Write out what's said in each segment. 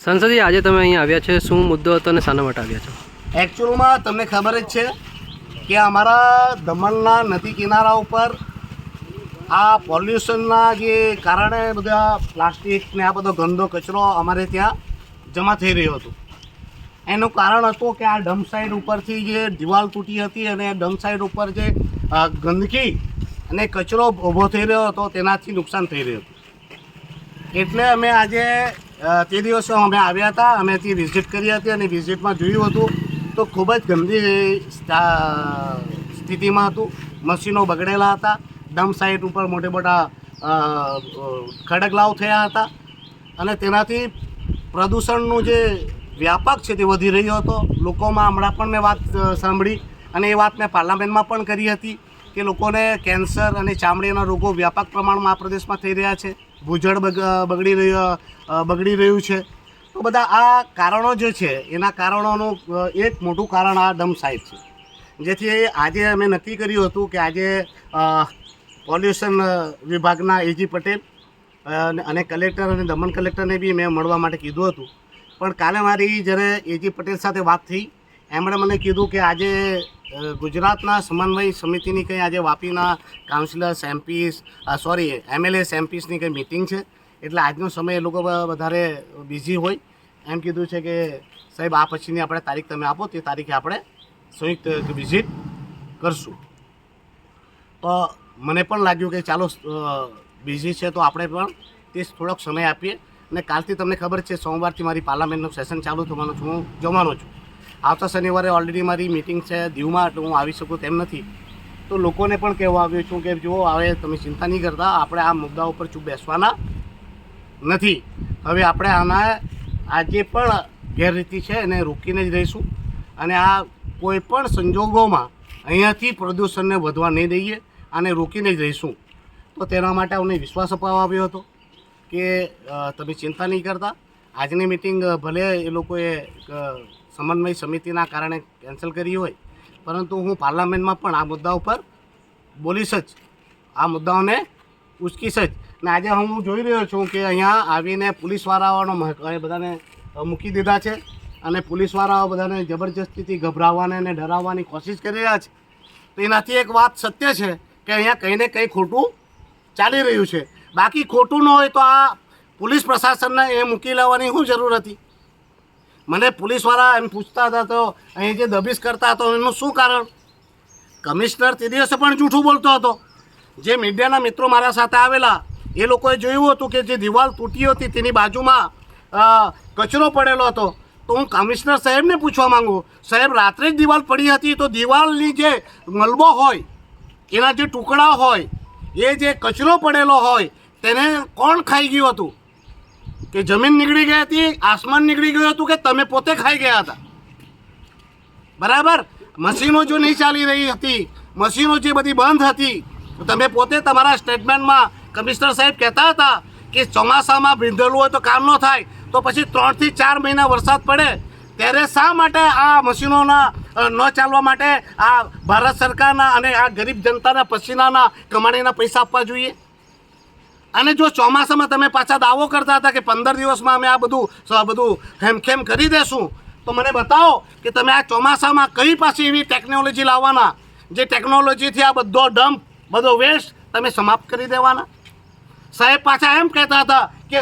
સંસદજી આજે તમે અહીં આવ્યા છે, શું મુદ્દો હતો અને શાના માટે આવ્યા છો? એકચ્યુઅલમાં તમને ખબર જ છે કે અમારા દમણના નદી કિનારા ઉપર આ પોલ્યુશનના જે કારણે બધા પ્લાસ્ટિક ને આ બધો ગંદો કચરો અમારે ત્યાં જમા થઈ રહ્યો હતો. એનું કારણ હતું કે આ ડમ્પ સાઇડ ઉપરથી જે દિવાલ તૂટી હતી અને ડમ્પ સાઇડ ઉપર જે ગંદકી અને કચરો ઊભો થઈ રહ્યો હતો તેનાથી નુકસાન થઈ રહ્યું હતું. એટલે અમે આજે તે દિવસે અમે આવ્યા હતા, અમે ત્યાં વિઝિટ કરી હતી અને વિઝિટમાં જોયું હતું તો ખૂબ જ ગંદી સ્થિતિમાં હતું. મશીનો બગડેલા હતા, ડમ્પ સાઇટ ઉપર મોટા મોટા ખડકલાઓ થયા હતા અને તેનાથી પ્રદૂષણનું જે વ્યાપક છે તે વધી રહ્યો હતો. લોકોમાં હમણાં પણ મેં વાત સાંભળી અને એ વાત મેં પાર્લામેન્ટમાં પણ કરી હતી કે લોકોને કેન્સર અને ચામડીના રોગો વ્યાપક પ્રમાણમાં આ પ્રદેશમાં થઈ રહ્યા છે. ભૂજળ બગડી રહ્યું છે. તો બધા આ કારણો જે છે એના કારણોનું એક મોટું કારણ આ ડમ્પ સાઇટ છે. જેથી આજે અમે નક્કી કર્યું હતું કે આજે પોલ્યુશન વિભાગના એજી પટેલ અને કલેક્ટર અને દમણ કલેક્ટરને બી મેં મળવા માટે કીધું હતું. પણ કાલે મારી જ્યારે એજી પટેલ સાથે વાત થઈ, એમણે મને કીધું કે આજે ગુજરાતના સમન્વય સમિતિની કંઈ આજે વાપીના કાઉન્સિલર્સ MLAs MPsની કંઈ મિટિંગ છે, એટલે આજનો સમય એ લોકો વધારે બિઝી હોય. એમ કીધું છે કે સાહેબ આ પછીની આપણે તારીખ તમે આપો, તે તારીખે આપણે સંયુક્ત વિઝિટ કરશું. તો મને પણ લાગ્યું કે ચાલો બિઝી છે તો આપણે પણ તે થોડોક સમય આપીએ. અને કાલથી તમને ખબર છે સોમવારથી મારી પાર્લામેન્ટનું સેશન ચાલુ થવાનું છું, હું જવાનો છું. આવતા શનિવારે ઓલરેડી મારી મિટિંગ છે દીવમાં, એટલે હું આવી શકું તેમ નથી. તો લોકોને પણ કહેવા આવ્યો છું કે જુઓ, હવે તમે ચિંતા નહીં કરતા, આપણે આ મુદ્દા ઉપર ચૂપ બેસવાના નથી. હવે આપણે આના આ જે પણ ગેરરીતિ છે એને રોકીને જ રહીશું અને આ કોઈ પણ સંજોગોમાં અહીંયાથી પ્રદૂષણને વધવા નહીં દઈએ અને રોકીને જ રહીશું. તો તેના માટે અમને વિશ્વાસ અપાવવા આવ્યો હતો કે તમે ચિંતા નહીં કરતા. આજની મિટિંગ ભલે એ લોકોએ સમન્વય સમિતિના કારણે કેન્સલ કરી હોય, પરંતુ હું પાર્લામેન્ટમાં પણ આ મુદ્દા ઉપર બોલીશ જ, આ મુદ્દાઓને ઉચકીશ જ. ને આજે હું જોઈ રહ્યો છું કે અહીંયા આવીને પોલીસવાળાઓનો બધાને મૂકી દીધા છે અને પોલીસવાળાઓ બધાને જબરજસ્તીથી ગભરાવવાને અને ડરાવવાની કોશિશ કરી રહ્યા છે. તો એનાથી એક વાત સત્ય છે કે અહીંયા કંઈ ને કંઈ ખોટું ચાલી રહ્યું છે. બાકી ખોટું ન હોય તો આ પોલીસ પ્રશાસનને એ મૂકી લેવાની શું જરૂર હતી? મને પોલીસવાળા એમ પૂછતા હતા તો અહીં જે દબીશ કરતા હતો એનું શું કારણ? કમિશનર તે દિવસે પણ જૂઠું બોલતો હતો. જે મીડિયાના મિત્રો મારા સાથે આવેલા એ લોકોએ જોયું હતું કે જે દિવાલ તૂટી હતી તેની બાજુમાં કચરો પડેલો હતો. તો હું કમિશનર સાહેબને પૂછવા માંગુ, સાહેબ રાત્રે જ દિવાલ પડી હતી તો દિવાલની જે મલબો હોય, એના જે ટુકડા હોય, એ જે કચરો પડેલો હોય તેને કોણ ખાઈ ગયું હતું? કે જમીન નીકળી ગઈ હતી, આસમાન નીકળી ગયું હતું, કે તમે પોતે ખાઈ ગયા હતા? બરાબર. મશીનો જો નહીં ચાલી રહી હતી, મશીનો જે બધી બંધ હતી, તો તમે પોતે તમારા સ્ટેટમેન્ટમાં કમિશનર સાહેબ કહેતા હતા કે ચોમાસામાં ભીંધેલું હોય તો કામ ન થાય, તો પછી 3 થી 4 મહિના વરસાદ પડે ત્યારે શા માટે આ મશીનોના ન ચાલવા માટે આ ભારત સરકારના અને આ ગરીબ જનતાના પસીનાના કમાણીના પૈસા આપવા જોઈએ? અને જો ચોમાસામાં તમે પાછા દાવો કરતા હતા કે 15 દિવસમાં અમે આ બધું હેમખેમ કરી દેશું, તો મને બતાવો કે તમે આ ચોમાસામાં કઈ પાછી એવી ટેકનોલોજી લાવવાના જે ટેકનોલોજીથી આ બધો ડમ્પ, બધો વેસ્ટ તમે સમાપ્ત કરી દેવાના. સાહેબ પાછા એમ કહેતા હતા કે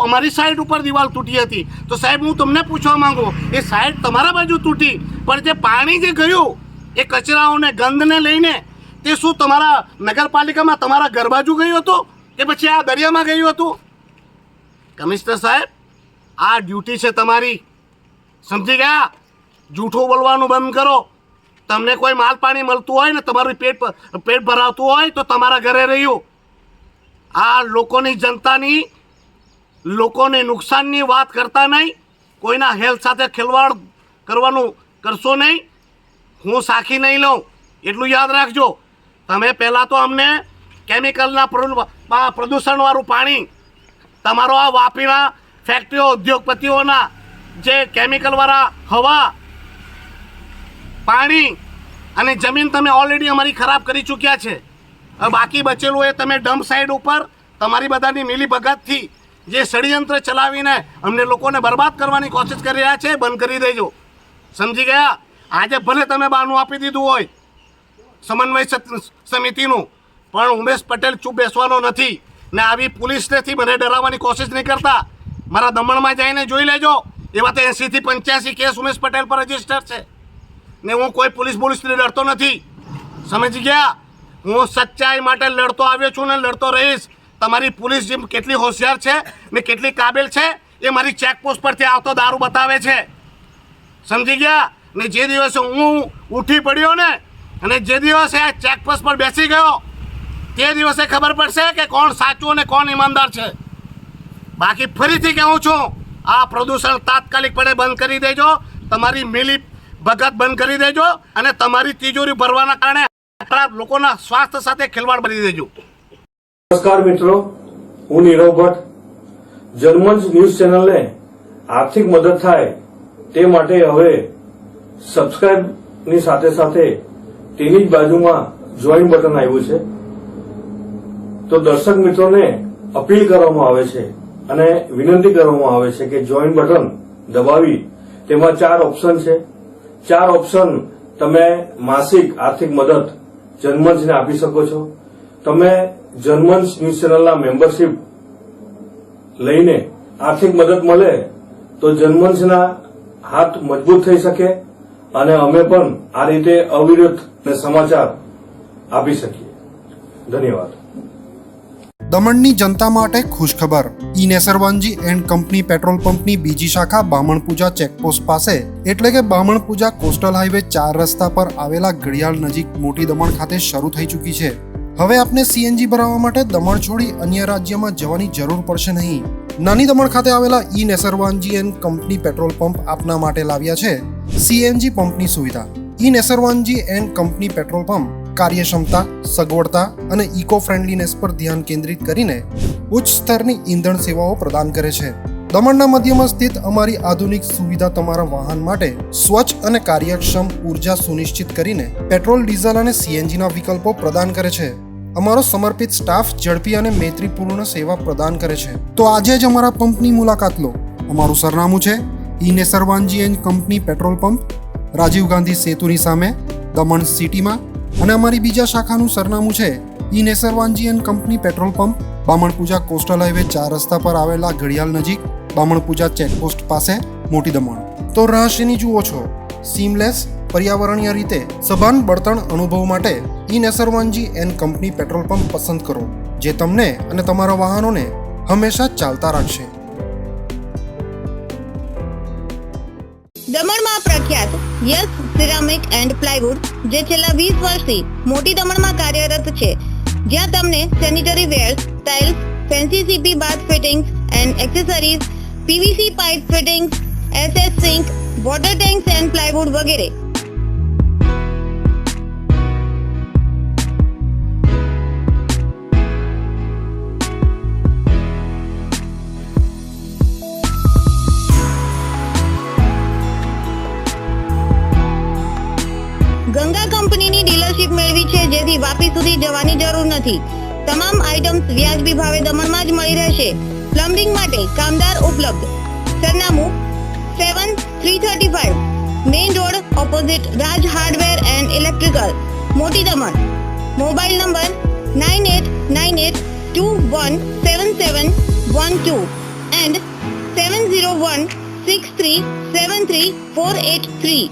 અમારી સાઈડ ઉપર દિવાલ તૂટી હતી. તો સાહેબ હું તમને પૂછવા માંગુ, એ સાઈડ તમારા બાજુ તૂટી, પણ જે પાણી જે ગયું એ કચરાઓને ગંદને લઈને, તે શું તમારા નગરપાલિકામાં તમારા ઘર બાજુ ગયું હતું કે પછી આ દરિયામાં ગયું હતું? કમિશનર સાહેબ, આ ડ્યુટી છે તમારી, સમજી ગયા? જૂઠું બોલવાનું બંધ કરો. તમને કોઈ માલ પાણી મળતું હોય ને તમારું પેટ ભરાવતું હોય તો તમારા ઘરે રહ્યું. આ લોકોની જનતાની, લોકોને નુકસાનની વાત કરતા નહીં, કોઈના હેલ્થ સાથે ખેલવાડ કરવાનું કરશો નહીં. હું સાખી નહીં લઉં, એટલું યાદ રાખજો. તમે પહેલાં તો અમને કેમિકલના પ્રદૂષણવાળું પાણી, તમારો આ વાપીના ફેક્ટરીઓ, ઉદ્યોગપતિઓના જે કેમિકલવાળા હવા, પાણી અને જમીન તમે ઓલરેડી અમારી ખરાબ કરી ચૂક્યા છે. હવે બાકી બચેલું એ તમે ડમ્પ સાઇડ ઉપર તમારી બધાની મિલીભગતથી જે ષડયંત્ર ચલાવીને અમને લોકોને બરબાદ કરવાની કોશિશ કરી રહ્યા છે બંધ કરી દેજો. સમજી ગયા? આજે ભલે તમે બહાનું આપી દીધું હોય સમન્વય સમિતિનું, પણ ઉમેશ પટેલ ચૂપ બેસવાનો નથી ને આવી પોલીસનેથી મને ડરાવવાની કોશિશ નહીં કરતા. મારા દમણમાં જઈને જોઈ લેજો, એવા તો 80 થી 85 કેસ ઉમેશ પટેલ પર રજીસ્ટર છે ને હું કોઈ પોલીસથી ડરતો નથી. સમજી ગયા? હું સચ્ચાઈ માટે લડતો આવ્યો છું ને લડતો રહીશ. તમારી પોલીસ જેમ કેટલી હોશિયાર છે ને કેટલી કાબિલ છે એ મારી ચેકપોસ્ટ પરથી આવતો દારૂ બતાવે છે. સમજી ગયા? ને જે દિવસે હું ઉઠી પડ્યો ને અને જે દિવસે આ ચેકપોસ્ટ પર બેસી ગયો તે દિવસે ખબર પડશે કે કોણ સાચું અને કોણ ઈમાનદાર છે. બાકી ફરીથી કહું છું, આ પ્રદૂષણ તાત્કાલિકપણે બંધ કરી દેજો, તમારી મિલી ભગત બંધ કરી દેજો અને તમારી તિજોરી ભરવાના કારણે લોકોના સ્વાસ્થ્ય સાથે ખેલવાડ કરી દેજો. નમસ્કાર મિત્રો, હું નીરવ ભટ્ટ. જનમંચ ન્યૂઝ ચેનલને આર્થિક મદદ થાય તે માટે હવે સબસ્ક્રાઇબની સાથે સાથે તેની જ બાજુમાં જોઈન બટન આવ્યું છે. તો દર્શક મિત્રોને અપીલ કરવામાં આવે છે અને વિનંતી કરવામાં આવે છે કે જોઈન બટન દબાવી તેમાં 4 ઓપ્શન છે. 4 ઓપ્શન તમે માસિક આર્થિક મદદ જનમંચને આપી શકો છો. તમે જનમંચ ન્યૂઝ ચેનલના મેમ્બરશીપ લઈને આર્થિક મદદ મળે તો જનમંચના હાથ મજબૂત થઈ શકે અને અમે પણ આ રીતે અવિરત સમાચાર આપી શકીએ. ધન્યવાદ. દમણની જનતા માટે ખુશખબર. ઈ નેસરવાનજી એન્ડ કંપની પેટ્રોલ પંપની બીજી શાખા બામણપૂજા ચેકપોસ્ટ પાસે એટલે કે બામણપૂજા કોસ્ટલ હાઈવે 4 રસ્તા પર આવેલા ઘડિયાળ નજીક મોટી દમણ ખાતે શરૂ થઈ ચૂકી છે. હવે આપને સીએનજી ભરાવવા માટે દમણ છોડી અન્ય રાજ્યમાં જવાની જરૂર પડશે નહીં. નાની દમણ ખાતે આવેલા E Nesarwanji and company petrol pump આપના માટે લાવ્યા છે સીએનજી પંપની સુવિધા. E Nesarwanji and company petrol pump કાર્યક્ષમતા, સગવડતા અને ઇકો ફ્રેન્ડલીનેસ પર ધ્યાન કેન્દ્રિત કરીને ઉચ્ચ સ્તરની ઈંધણ સેવાઓ પ્રદાન કરે છે. દમણના મધ્યમાં સ્થિત અમારી આધુનિક સુવિધા તમારા વાહન માટે સ્વચ્છ અને કાર્યક્ષમ ઉર્જા સુનિશ્ચિત કરીને પેટ્રોલ, ડીઝલ અને સીએનજીના વિકલ્પો પ્રદાન કરે છે. અમારો સમર્પિત સ્ટાફ ઝડપી અને મૈત્રીપૂર્ણ સેવા પ્રદાન કરે છે. તો આજે જ અમારા પંપની મુલાકાત લો. અમારું સરનામું છે E Nesarwanji and company petrol pump, Rajiv Gandhi સેતુની સામે, દમણ સિટીમાં. અને અમારી બીજા શાખાનું સરનામું છે E Nesarwanji and company petrol pump, Bamanpuja coastal highway 4 રસ્તા પર આવેલા ઘડિયાળ નજીક, બામણપૂજા ચેકપોસ્ટ પાસે, મોટી દમણ. તો રહસ્યની જુઓ છો. સીમલેસ, પર્યાવરણીય રીતે સભાન બળતણ અનુભવ માટે E Nesarwanji and company petrol pump પસંદ કરો, જે તમને અને તમારા વાહનોને હંમેશા ચાલતા રાખશે. દમણમાં પ્રખ્યાત યસ સિરામિક એન્ડ પ્લાયવુડ, જે છેલ્લા 20 વર્ષથી મોટી દમણમાં કાર્યરત છે, જ્યાં તમને sanitary wares, tiles, fancy CP bath fittings and accessories, PVC pipe fittings, SS sink, water tanks and plywood વગેરે. ગંગા કંપનીની ડીલરશીપ મેળવી છે, જેથી વાપી સુધી જવાની જરૂર નથી. તમામ આઇટમ્સ વ્યાજબી ભાવે દમણમાં જ મળી રહેશે. પ્લમ્બિંગ માટે કામદાર ઉપલબ્ધ. સરનામું 7335 main road opposite Raj hardware and electrical, મોટી દમણ. Mobile number 9898217712 and 7016373483.